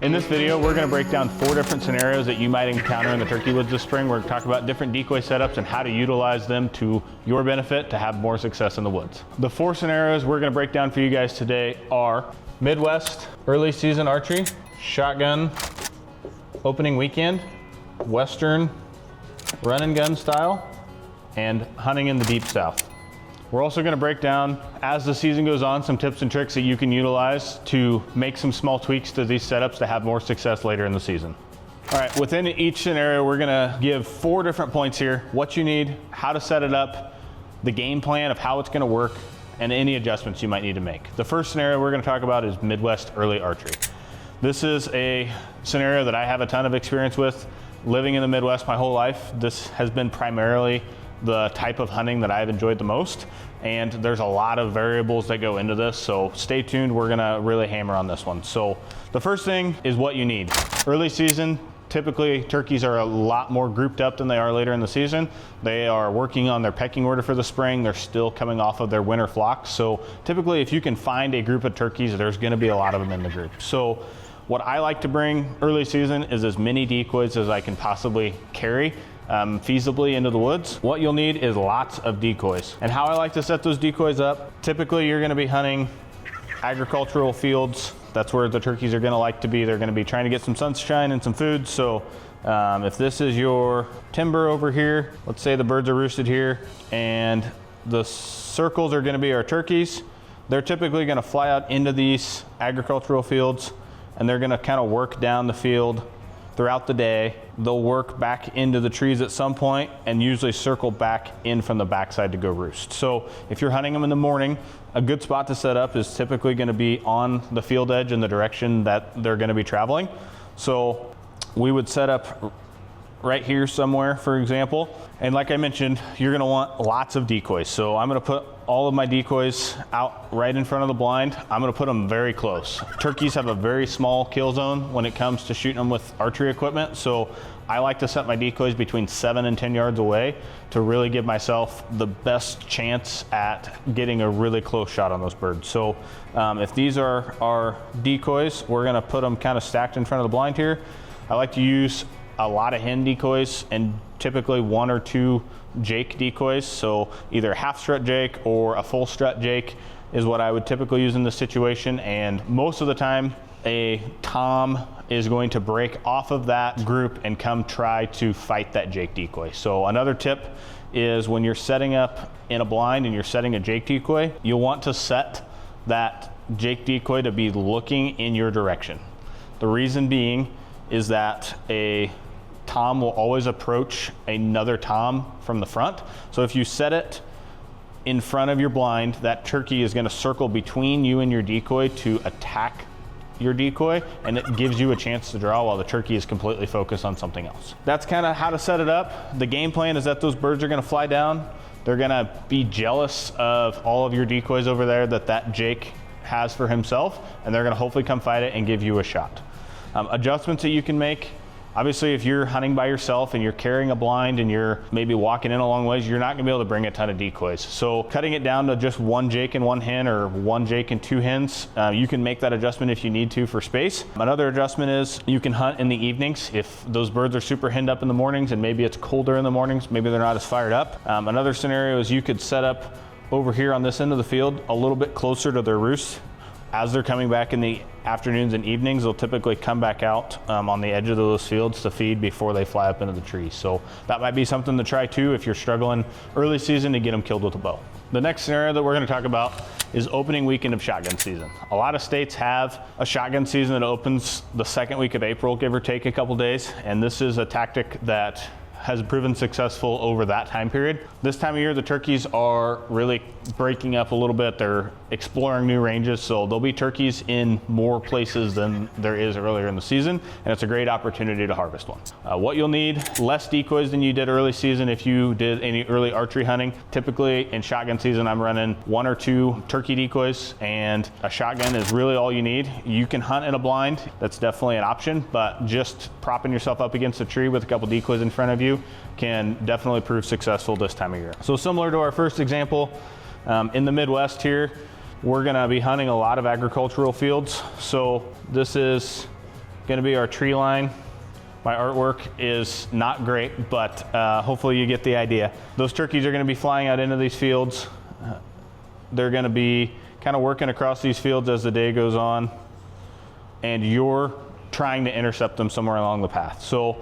In this video, we're going to break down 4 different scenarios that you might encounter in the turkey woods this spring. We're going to talk about different decoy setups and how to utilize them to your benefit to have more success in the woods. The 4 scenarios we're going to break down for you guys today are Midwest early season archery, shotgun opening weekend, Western run and gun style, and hunting in the deep south. We're also going to break down, as the season goes on, some tips and tricks that you can utilize to make some small tweaks to these setups to have more success later in the season. All right, within each scenario, we're going to give 4 different points here: what you need, how to set it up, the game plan of how it's going to work, and any adjustments you might need to make. The first scenario we're going to talk about is Midwest early archery. This is a scenario that I have a ton of experience with. Living in the Midwest my whole life, this has been primarily the type of hunting that I've enjoyed the most, and there's a lot of variables that go into this, so stay tuned. We're gonna really hammer on this one. So the first thing is what you need. Early season, typically turkeys are a lot more grouped up than they are later in the season. They are working on their pecking order for the spring. They're still coming off of their winter flocks. So typically if you can find a group of turkeys, there's gonna be a lot of them in the group. So what I like to bring early season is as many decoys as I can possibly carry feasibly into the woods. What you'll need is lots of decoys. And how I like to set those decoys up, typically you're gonna be hunting agricultural fields. That's where the turkeys are gonna like to be. They're gonna be trying to get some sunshine and some food. So if this is your timber over here, let's say the birds are roosted here, and the circles are gonna be our turkeys. They're typically gonna fly out into these agricultural fields, and they're gonna kind of work down the field throughout the day. They'll work back into the trees at some point and usually circle back in from the backside to go roost. So if you're hunting them in the morning, a good spot to set up is typically gonna be on the field edge in the direction that they're gonna be traveling. So we would set up right here somewhere, for example. And like I mentioned, you're gonna want lots of decoys. So I'm gonna put all of my decoys out right in front of the blind. I'm gonna put them very close. Turkeys have a very small kill zone when it comes to shooting them with archery equipment. So I like to set my decoys between 7 and 10 yards away to really give myself the best chance at getting a really close shot on those birds. So if these are our decoys, we're gonna put them kind of stacked in front of the blind here. I like to use a lot of hen decoys and typically 1 or 2 Jake decoys. So either half strut Jake or a full strut Jake is what I would typically use in this situation. And most of the time, a tom is going to break off of that group and come try to fight that Jake decoy. So another tip is when you're setting up in a blind and you're setting a Jake decoy, you'll want to set that Jake decoy to be looking in your direction. The reason being is that a tom will always approach another tom from the front. So if you set it in front of your blind, that turkey is gonna circle between you and your decoy to attack your decoy, and it gives you a chance to draw while the turkey is completely focused on something else. That's kind of how to set it up. The game plan is that those birds are gonna fly down. They're gonna be jealous of all of your decoys over there that Jake has for himself, and they're gonna hopefully come fight it and give you a shot. Adjustments that you can make. Obviously, if you're hunting by yourself and you're carrying a blind and you're maybe walking in a long ways, you're not gonna be able to bring a ton of decoys. So cutting it down to just 1 Jake and 1 hen, or 1 Jake and 2 hens, you can make that adjustment if you need to for space. Another adjustment is you can hunt in the evenings. If those birds are super henned up in the mornings and maybe it's colder in the mornings, maybe they're not as fired up. Another scenario is you could set up over here on this end of the field a little bit closer to their roost. As they're coming back in the afternoons and evenings, they'll typically come back out on the edge of those fields to feed before they fly up into the trees. So that might be something to try too if you're struggling early season to get them killed with a bow. The next scenario that we're gonna talk about is opening weekend of shotgun season. A lot of states have a shotgun season that opens the 2nd week of April, give or take a couple days. And this is a tactic that has proven successful over that time period. This time of year, the turkeys are really breaking up a little bit. They're exploring new ranges, so there'll be turkeys in more places than there is earlier in the season, and it's a great opportunity to harvest one. What you'll need, less decoys than you did early season if you did any early archery hunting. Typically in shotgun season, I'm running 1 or 2 turkey decoys, and a shotgun is really all you need. You can hunt in a blind, that's definitely an option, but just propping yourself up against a tree with a couple decoys in front of you can definitely prove successful this time of year. So similar to our first example, in the Midwest here, we're gonna be hunting a lot of agricultural fields. So this is gonna be our tree line. My artwork is not great, but hopefully you get the idea. Those turkeys are gonna be flying out into these fields. They're gonna be kind of working across these fields as the day goes on, and you're trying to intercept them somewhere along the path. So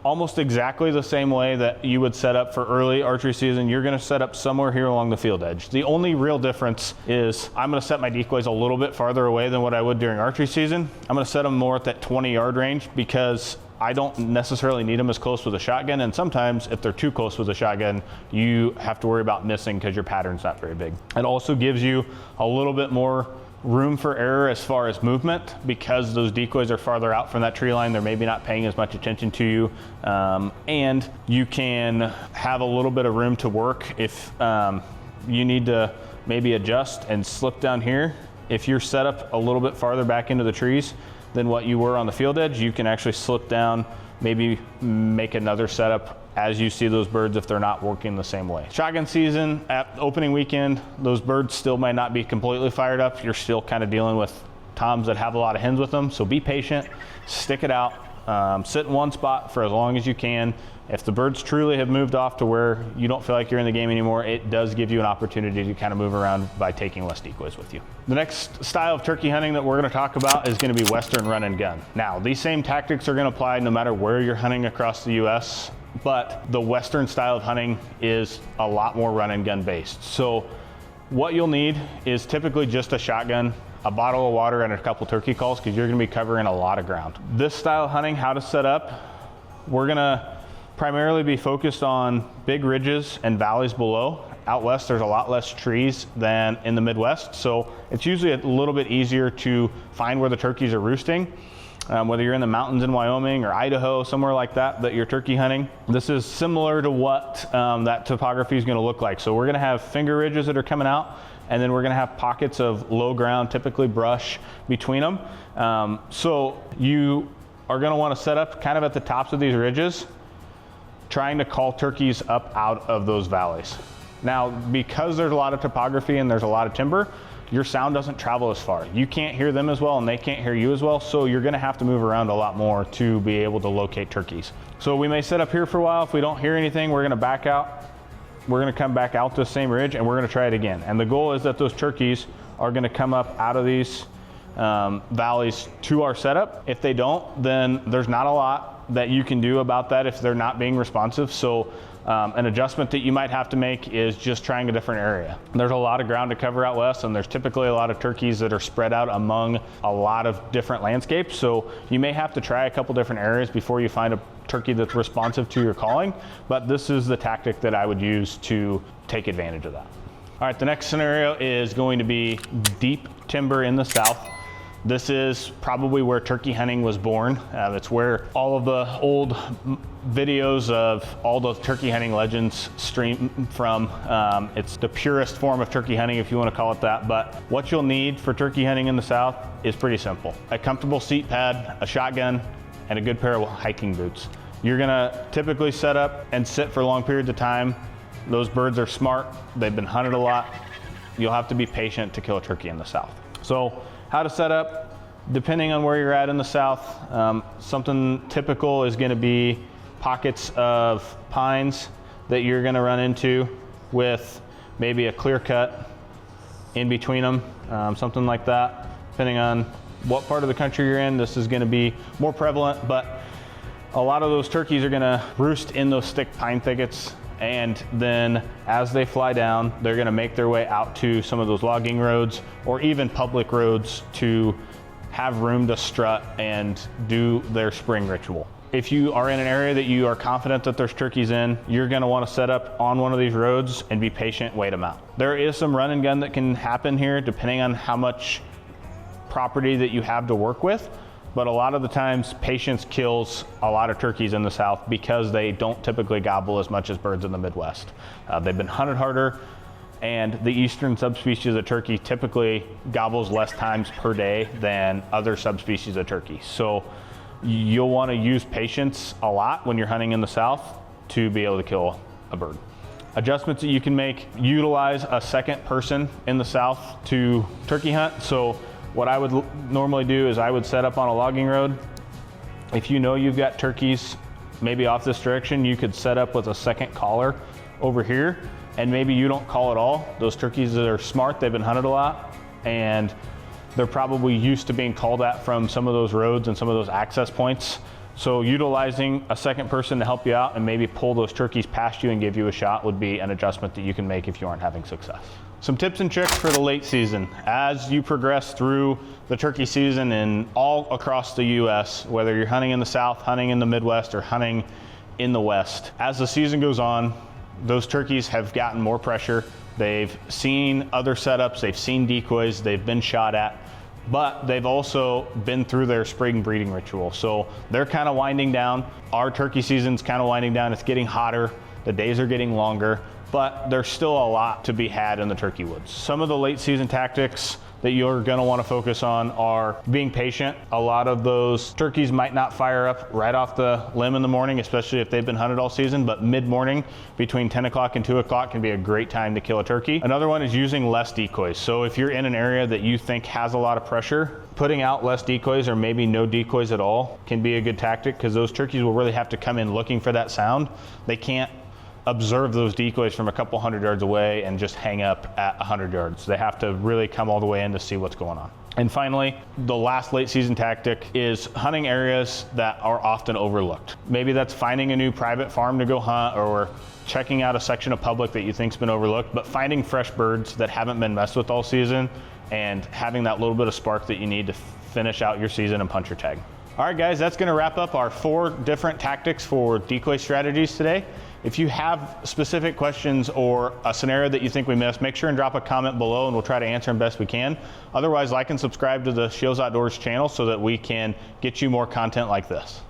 almost exactly the same way that you would set up for early archery season, you're gonna set up somewhere here along the field edge. The only real difference is I'm gonna set my decoys a little bit farther away than what I would during archery season. I'm gonna set them more at that 20-yard range because I don't necessarily need them as close with a shotgun, and sometimes if they're too close with a shotgun, you have to worry about missing because your pattern's not very big. It also gives you a little bit more room for error as far as movement because those decoys are farther out from that tree line. They're maybe not paying as much attention to you, and you can have a little bit of room to work if you need to maybe adjust and slip down here. If you're set up a little bit farther back into the trees than what you were on the field edge, you can actually slip down, maybe make another setup as you see those birds if they're not working the same way. Shotgun season, at opening weekend, those birds still might not be completely fired up. You're still kind of dealing with toms that have a lot of hens with them, so be patient, stick it out, sit in one spot for as long as you can. If the birds truly have moved off to where you don't feel like you're in the game anymore, it does give you an opportunity to kind of move around by taking less decoys with you. The next style of turkey hunting that we're going to talk about is going to be Western run and gun. Now, these same tactics are going to apply no matter where you're hunting across the US, but the Western style of hunting is a lot more run and gun based. So what you'll need is typically just a shotgun, a bottle of water, and a couple turkey calls because you're going to be covering a lot of ground. This style of hunting, how to set up, we're going to primarily be focused on big ridges and valleys below. Out west, there's a lot less trees than in the Midwest, so it's usually a little bit easier to find where the turkeys are roosting. Whether you're in the mountains in Wyoming or Idaho, somewhere like that you're turkey hunting. This is similar to what that topography is going to look like. So we're going to have finger ridges that are coming out, and then we're going to have pockets of low ground, typically brush, between them. So you are going to want to set up kind of at the tops of these ridges, trying to call turkeys up out of those valleys. Now, because there's a lot of topography and there's a lot of timber, your sound doesn't travel as far. You can't hear them as well and they can't hear you as well, so you're gonna have to move around a lot more to be able to locate turkeys. So we may set up here for a while. If we don't hear anything, we're gonna back out. We're gonna come back out the same ridge and we're gonna try it again. And the goal is that those turkeys are gonna come up out of these valleys to our setup. If they don't, then there's not a lot that you can do about that if they're not being responsive. So an adjustment that you might have to make is just trying a different area. There's a lot of ground to cover out west, and there's typically a lot of turkeys that are spread out among a lot of different landscapes. So you may have to try a couple different areas before you find a turkey that's responsive to your calling, but this is the tactic that I would use to take advantage of that. All right, the next scenario is going to be deep timber in the south. This is probably where turkey hunting was born. It's where all of the old videos of all those turkey hunting legends stream from. It's the purest form of turkey hunting, if you want to call it that. But what you'll need for turkey hunting in the south is pretty simple. A comfortable seat pad, a shotgun, and a good pair of hiking boots. You're gonna typically set up and sit for long periods of time. Those birds are smart. They've been hunted a lot. You'll have to be patient to kill a turkey in the south. So how to set up, depending on where you're at in the south, something typical is gonna be pockets of pines that you're gonna run into with maybe a clear cut in between them, something like that. Depending on what part of the country you're in, this is gonna be more prevalent, but a lot of those turkeys are gonna roost in those thick pine thickets, and then as they fly down, they're gonna make their way out to some of those logging roads or even public roads to have room to strut and do their spring ritual. If you are in an area that you are confident that there's turkeys in, you're gonna wanna set up on one of these roads and be patient, wait them out. There is some run and gun that can happen here depending on how much property that you have to work with. But a lot of the times, patience kills a lot of turkeys in the south because they don't typically gobble as much as birds in the Midwest. They've been hunted harder, and the eastern subspecies of turkey typically gobbles less times per day than other subspecies of turkey. So you'll want to use patience a lot when you're hunting in the south to be able to kill a bird. Adjustments that you can make: utilize a second person in the south to turkey hunt. So What I would normally do is I would set up on a logging road. If you know you've got turkeys maybe off this direction, you could set up with a second caller over here, and maybe you don't call at all. Those turkeys that are smart, they've been hunted a lot, and they're probably used to being called at from some of those roads and some of those access points. So utilizing a second person to help you out and maybe pull those turkeys past you and give you a shot would be an adjustment that you can make if you aren't having success. Some tips and tricks for the late season. As you progress through the turkey season and all across the US, whether you're hunting in the South, hunting in the Midwest, or hunting in the West, as the season goes on, those turkeys have gotten more pressure. They've seen other setups, they've seen decoys, they've been shot at, but they've also been through their spring breeding ritual. So they're kind of winding down. Our turkey season's kind of winding down. It's getting hotter, the days are getting longer, but there's still a lot to be had in the turkey woods. Some of the late season tactics that you're gonna wanna focus on are being patient. A lot of those turkeys might not fire up right off the limb in the morning, especially if they've been hunted all season, but mid-morning between 10 o'clock and 2 o'clock can be a great time to kill a turkey. Another one is using less decoys. So if you're in an area that you think has a lot of pressure, putting out less decoys or maybe no decoys at all can be a good tactic, because those turkeys will really have to come in looking for that sound. They can't observe those decoys from a couple hundred yards away and just hang up at 100 yards. They have to really come all the way in to see what's going on. And finally, the last late season tactic is hunting areas that are often overlooked. Maybe that's finding a new private farm to go hunt, or checking out a section of public that you think's been overlooked, but finding fresh birds that haven't been messed with all season and having that little bit of spark that you need to finish out your season and punch your tag. All right, guys, that's gonna wrap up our 4 different tactics for decoy strategies today. If you have specific questions or a scenario that you think we missed, make sure and drop a comment below and we'll try to answer them best we can. Otherwise, like and subscribe to the SCHEELS Outdoors channel so that we can get you more content like this.